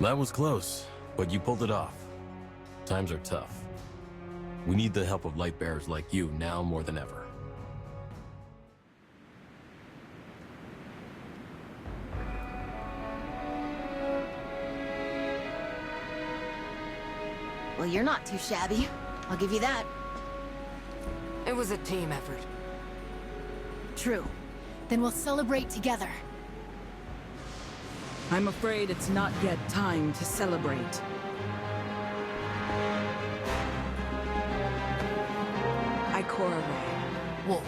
That was close, but you pulled it off. Times are tough. We need the help of light bearers like you now more than ever. Well, you're not too shabby. I'll give you that. It was a team effort. True. Then we'll celebrate together. I'm afraid it's not yet time to celebrate. Ikora Ray. Wolf.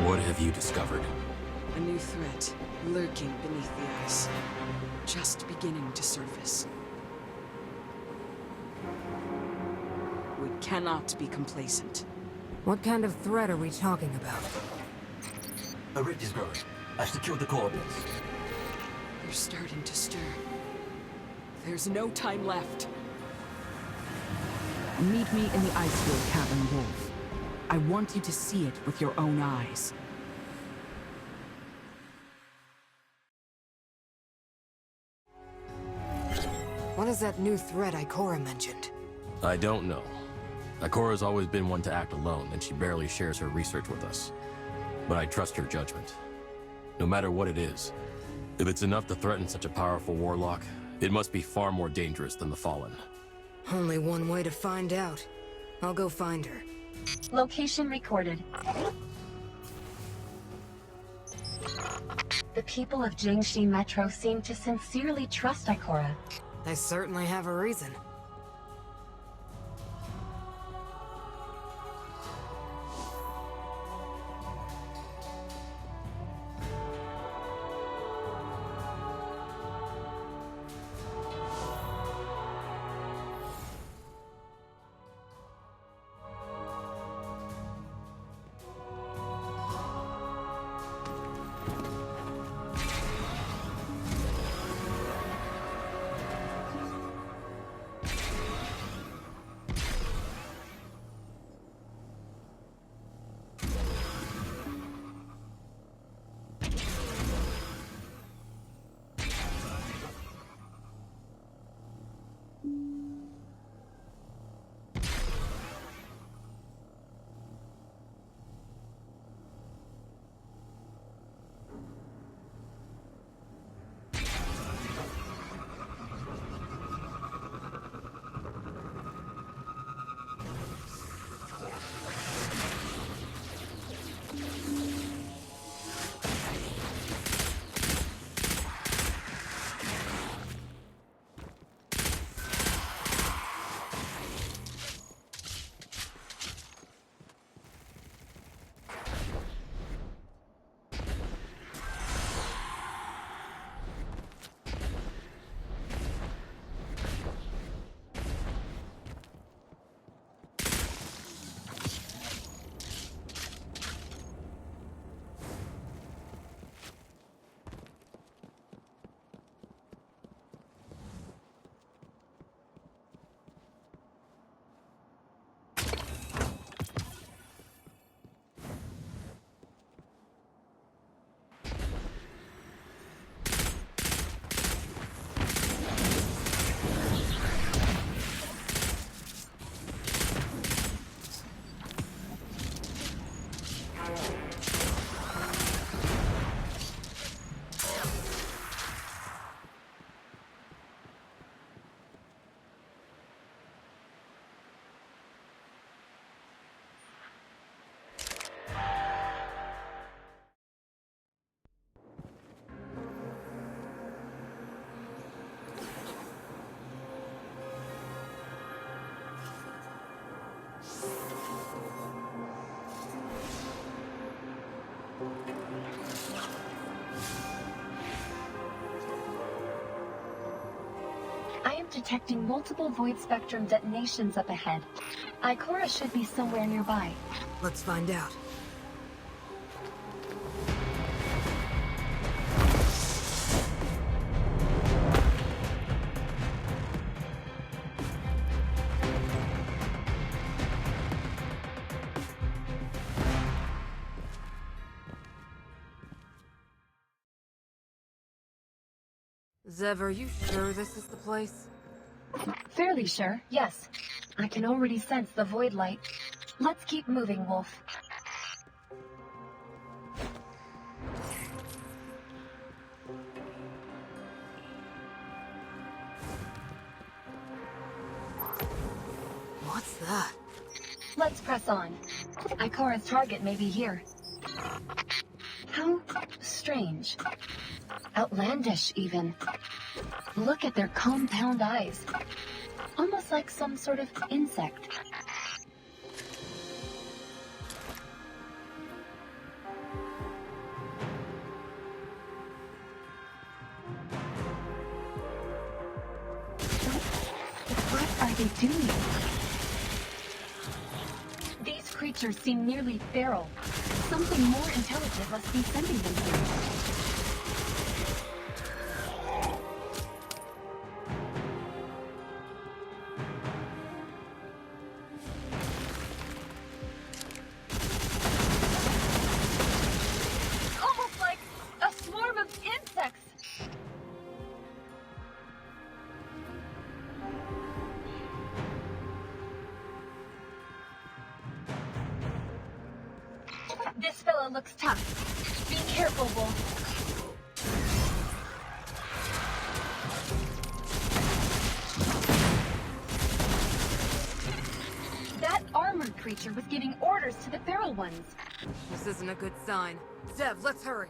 What have you discovered? A new threat, lurking beneath the ice. Just beginning to surface. We cannot be complacent. What kind of threat are we talking about? A rift is growing. I've secured the coordinates. They're starting to stir. There's no time left. Meet me in the Icefield Cavern, Wolf. I want you to see it with your own eyes. What is that new threat Ikora mentioned? I don't know. Ikora's always been one to act alone, and she barely shares her research with us. But I trust her judgment. No matter what it is, if it's enough to threaten such a powerful warlock, it must be far more dangerous than the Fallen. Only one way to find out. I'll go find her. Location recorded. The people of Jingxi Metro seem to sincerely trust Ikora. They certainly have a reason. I am detecting multiple void spectrum detonations up ahead. Ikora should be somewhere nearby. Let's find out. Zev, are you sure this is the place? Fairly sure, yes. I can already sense the void light. Let's keep moving, Wolf. What's that? Let's press on. Ikora's target may be here. How strange. Outlandish, even. Look at their compound eyes. Almost like some sort of insect. What are they doing? These creatures seem nearly feral. Something more intelligent must be sending them here. Almost like a swarm of insects. This fella looks tough. Be careful, Wolf. That armored creature was giving orders to the feral ones. This isn't a good sign. Zev, let's hurry.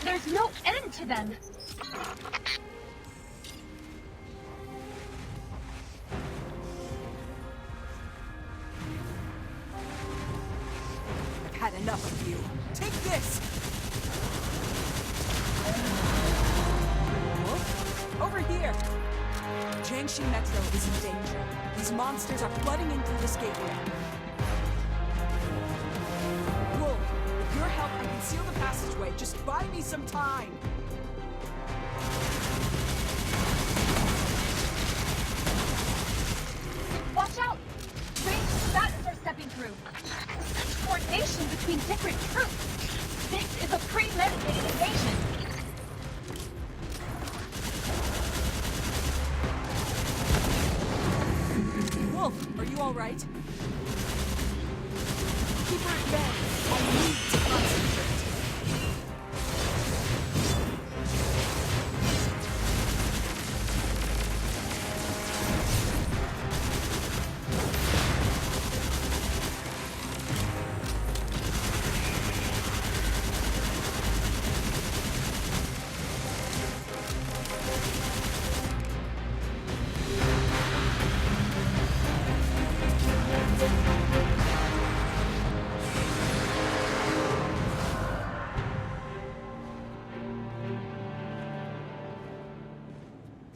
There's no end to them. I've had enough of you. Take this! Wolf? Over here! Jiangxi Metro is in danger. These monsters are flooding in through this gateway. Wolf, with your help, I can seal the passageway. Just buy me some time! Watch out! Ranged combatants are stepping through. Such coordination between different troops. This is a premeditated invasion. Wolf, are you alright? Keep her at bay. I need to concentrate.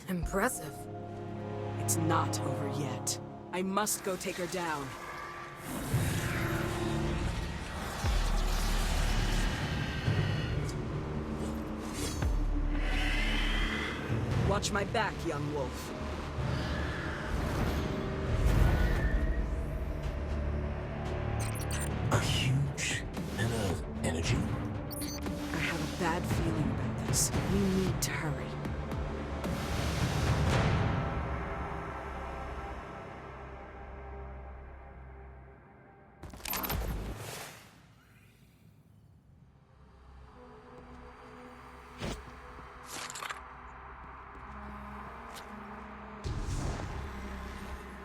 Impressive. It's not over yet. I must go take her down. Watch my back, young wolf. A huge amount of energy. I have a bad feeling about this. We need to hurry.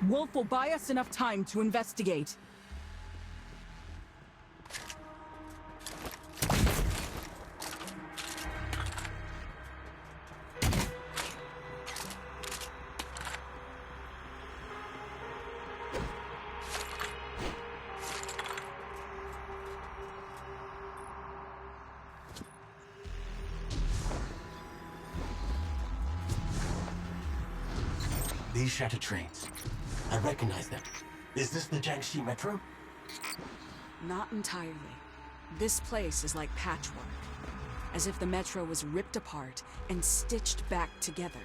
Wolf will buy us enough time to investigate. These shattered trains. I recognize them. Is this the Jiangxi Metro? Not entirely. This place is like patchwork, as if the Metro was ripped apart and stitched back together.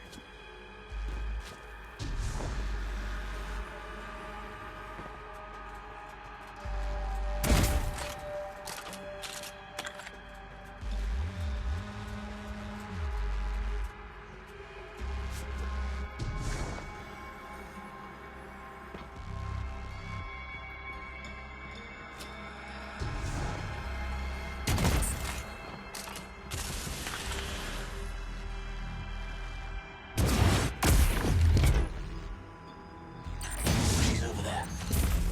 She's over there.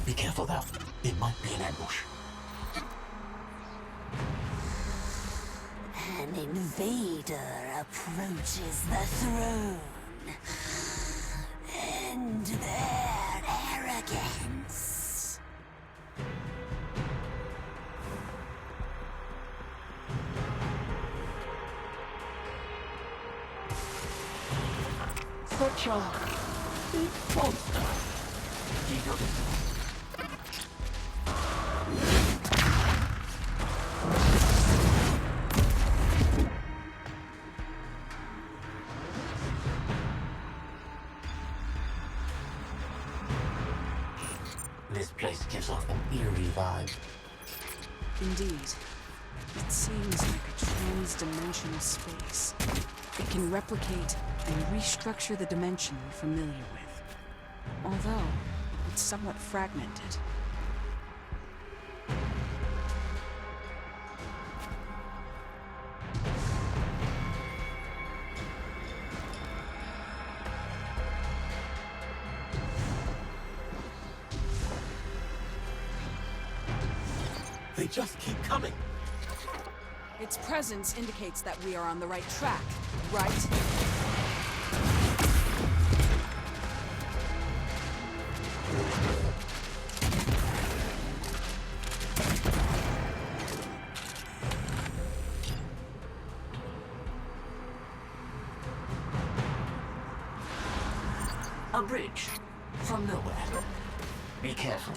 Be careful though. It might be an ambush. An invader approaches the throne. And their arrogance. Such a big monster. This place gives off an eerie vibe. Indeed. It seems like a trans-dimensional space. It can replicate and restructure the dimension we're familiar with. Although, it's somewhat fragmented. They just keep coming. Its presence indicates that we are on the right track, right? A bridge. From nowhere. Be careful.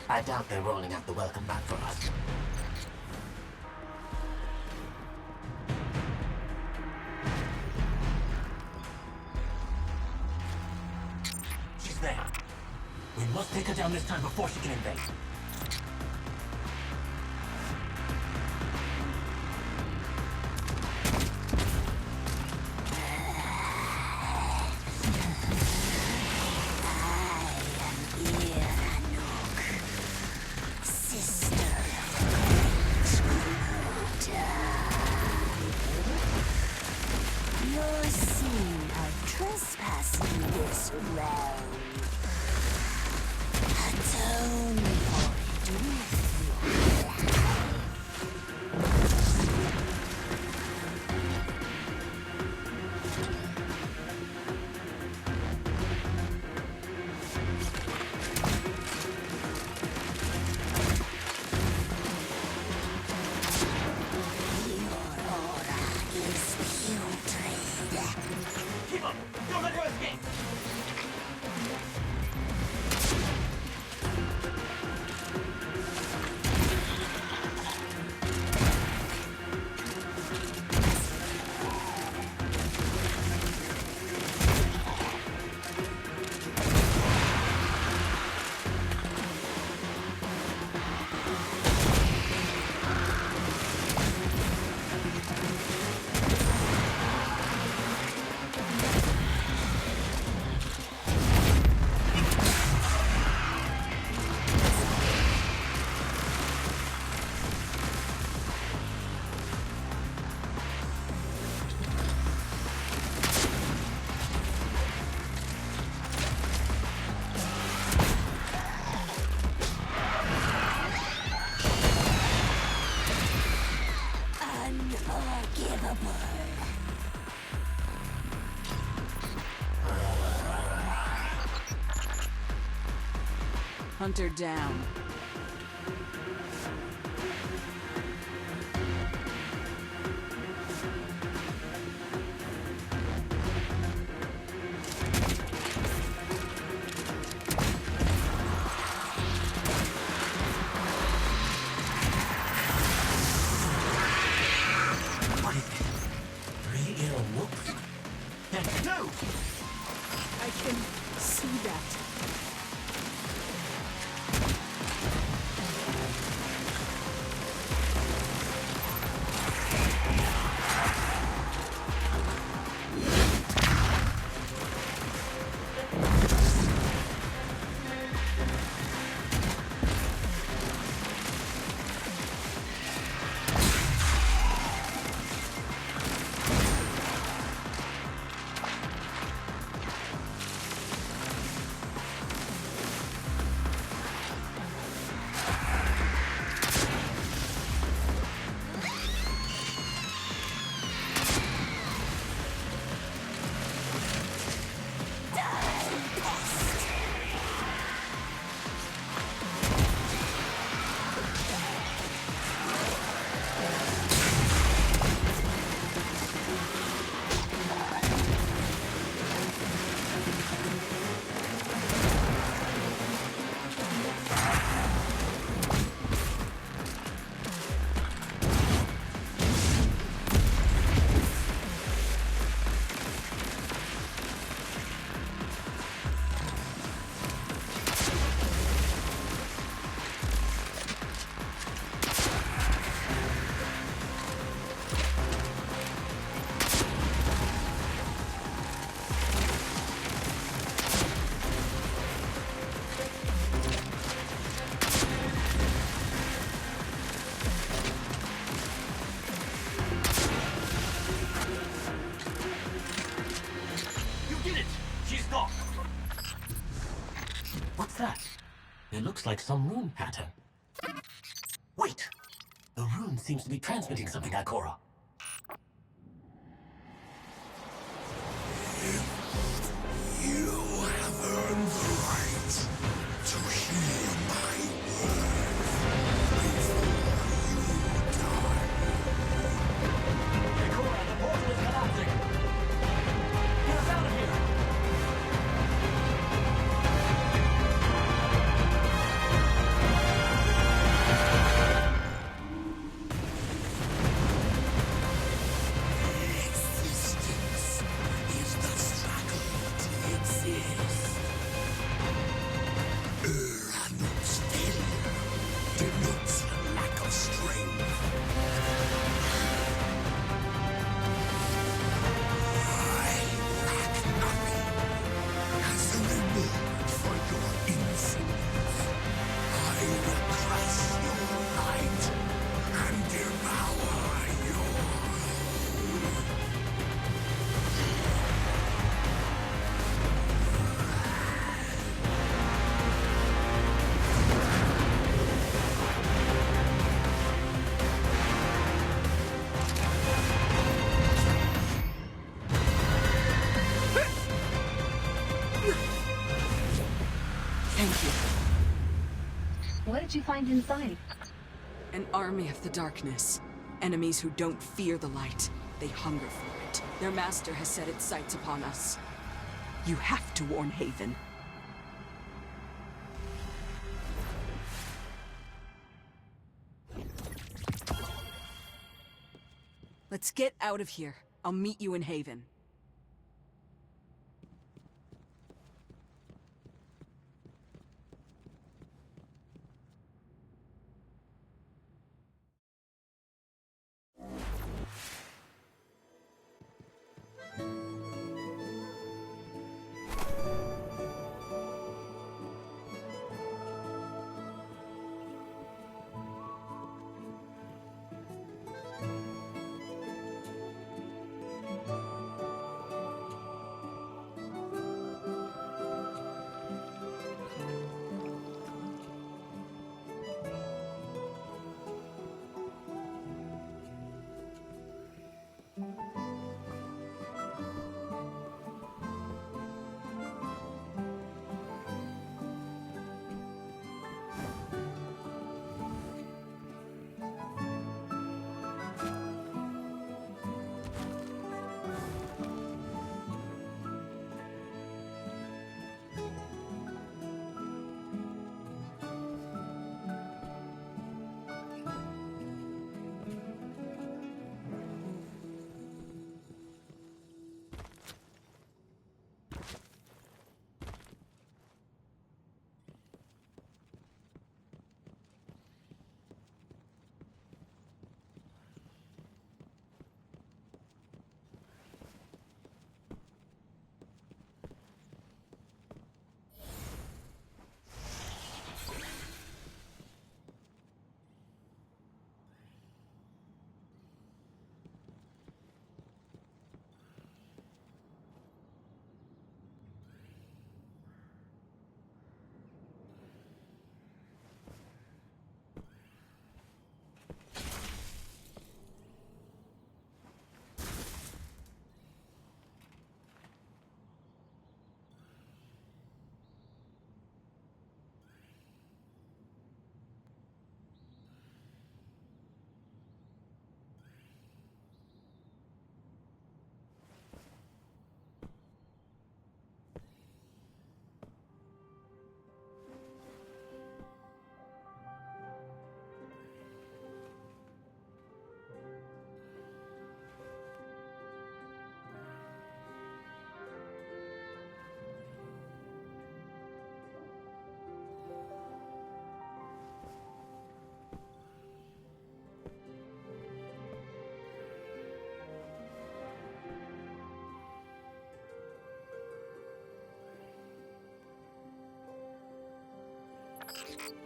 I doubt they're rolling out the welcome back for us. She's there. We must take her down this time before she can invade. You're seen of trespassing this realm. Atone for it with your Keep up! Don't let her escape! Unforgivable. Hunter down. can see that. What's that? It looks like some rune pattern. Wait! The rune seems to be transmitting something, Ikora. You have earned the right to hear my words before you die. Ikora, the portal is collapsing! Get us out of here! Existence is the struggle to exist. Ranul's failure denotes a lack of strength. I lack nothing. As a reward for your insolence, I will crush your light and devour your Thank you. What did you find inside? An army of the darkness. Enemies who don't fear the light. They hunger for it. Their master has set its sights upon us. You have to warn Haven. Let's get out of here. I'll meet you in Haven.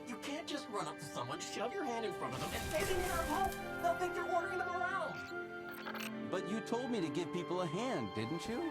You can't just run up to someone, shove your hand in front of them, and say they need our help. They'll think you're ordering them around. But you told me to give people a hand, didn't you?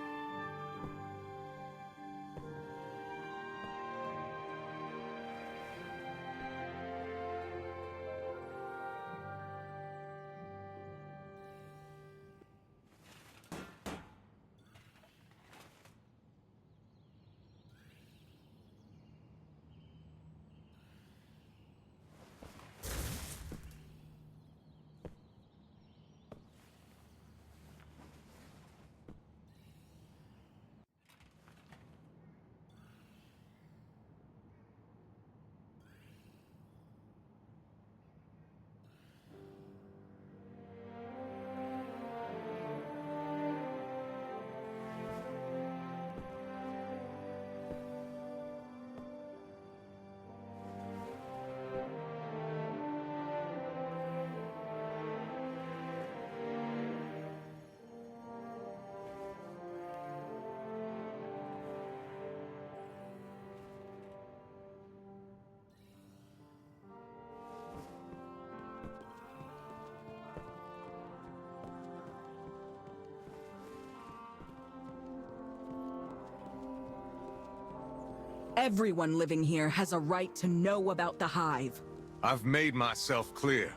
Everyone living here has a right to know about the Hive. I've made myself clear.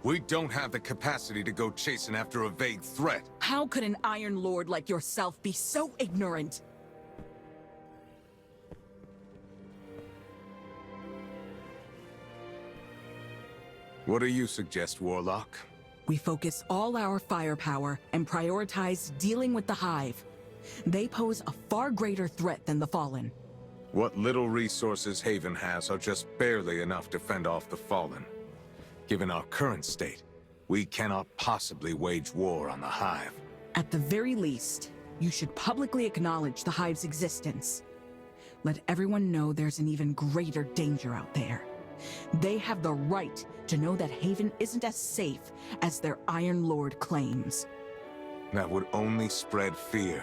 We don't have the capacity to go chasing after a vague threat. How could an Iron Lord like yourself be so ignorant? What do you suggest, Warlock? We focus all our firepower and prioritize dealing with the Hive. They pose a far greater threat than the Fallen. What little resources Haven has are just barely enough to fend off the Fallen. Given our current state, we cannot possibly wage war on the Hive. At the very least, you should publicly acknowledge the Hive's existence. Let everyone know there's an even greater danger out there. They have the right to know that Haven isn't as safe as their Iron Lord claims. That would only spread fear.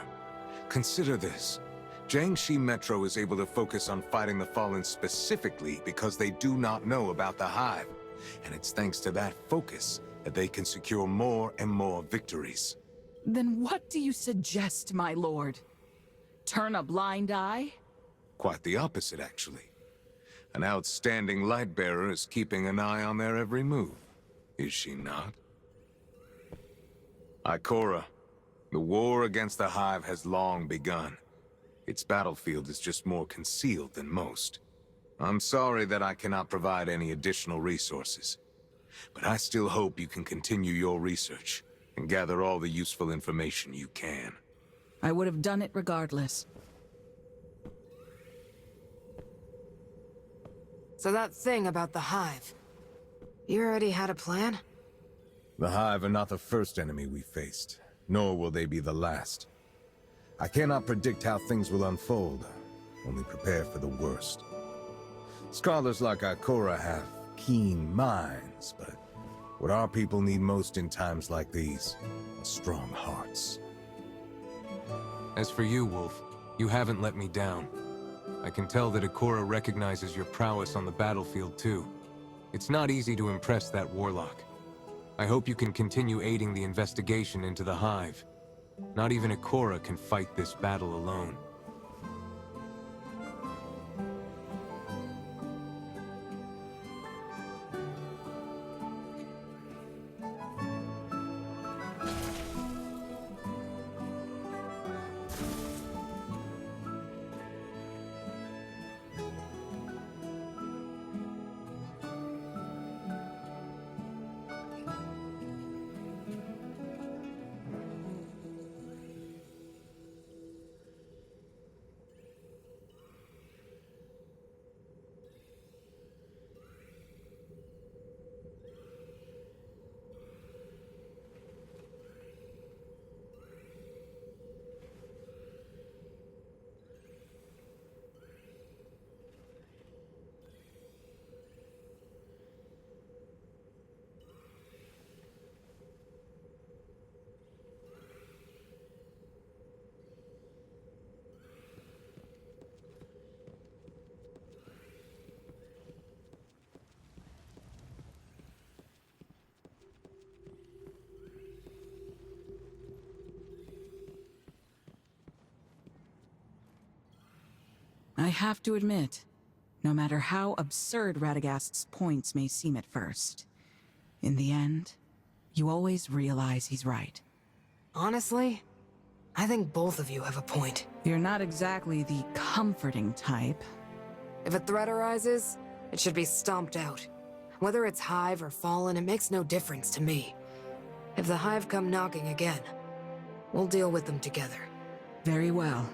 Consider this. Jiangxi Metro is able to focus on fighting the Fallen specifically because they do not know about the Hive. And it's thanks to that focus that they can secure more and more victories. Then what do you suggest, my lord? Turn a blind eye? Quite the opposite, actually. An outstanding light bearer is keeping an eye on their every move. Is she not? Ikora, the war against the Hive has long begun. Its battlefield is just more concealed than most. I'm sorry that I cannot provide any additional resources, but I still hope you can continue your research and gather all the useful information you can. I would have done it regardless. So that thing about the Hive, you already had a plan? The Hive are not the first enemy we faced, nor will they be the last. I cannot predict how things will unfold, only prepare for the worst. Scholars like Ikora have keen minds, but what our people need most in times like these are strong hearts. As for you, Wolf, you haven't let me down. I can tell that Ikora recognizes your prowess on the battlefield, too. It's not easy to impress that warlock. I hope you can continue aiding the investigation into the Hive. Not even Ikora can fight this battle alone. have to admit, no matter how absurd Radagast's points may seem at first, in the end, you always realize he's right. Honestly, I think both of you have a point. You're not exactly the comforting type. If a threat arises, it should be stomped out. Whether it's Hive or Fallen, it makes no difference to me. If the Hive come knocking again, we'll deal with them together. Very well.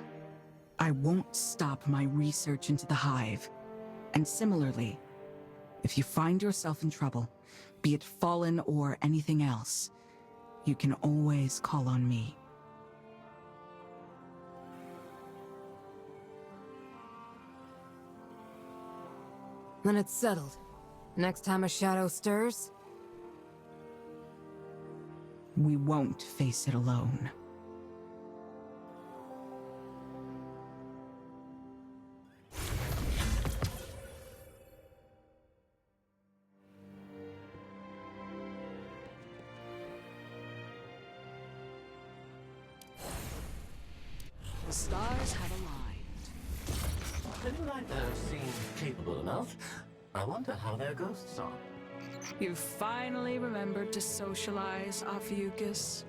I won't stop my research into the Hive. And similarly, if you find yourself in trouble, be it Fallen or anything else, you can always call on me. Then it's settled. Next time a shadow stirs, We won't face it alone. The stars have aligned. Didn't I seem capable enough? I wonder how their ghosts are. You finally remembered to socialize, Ophiuchus.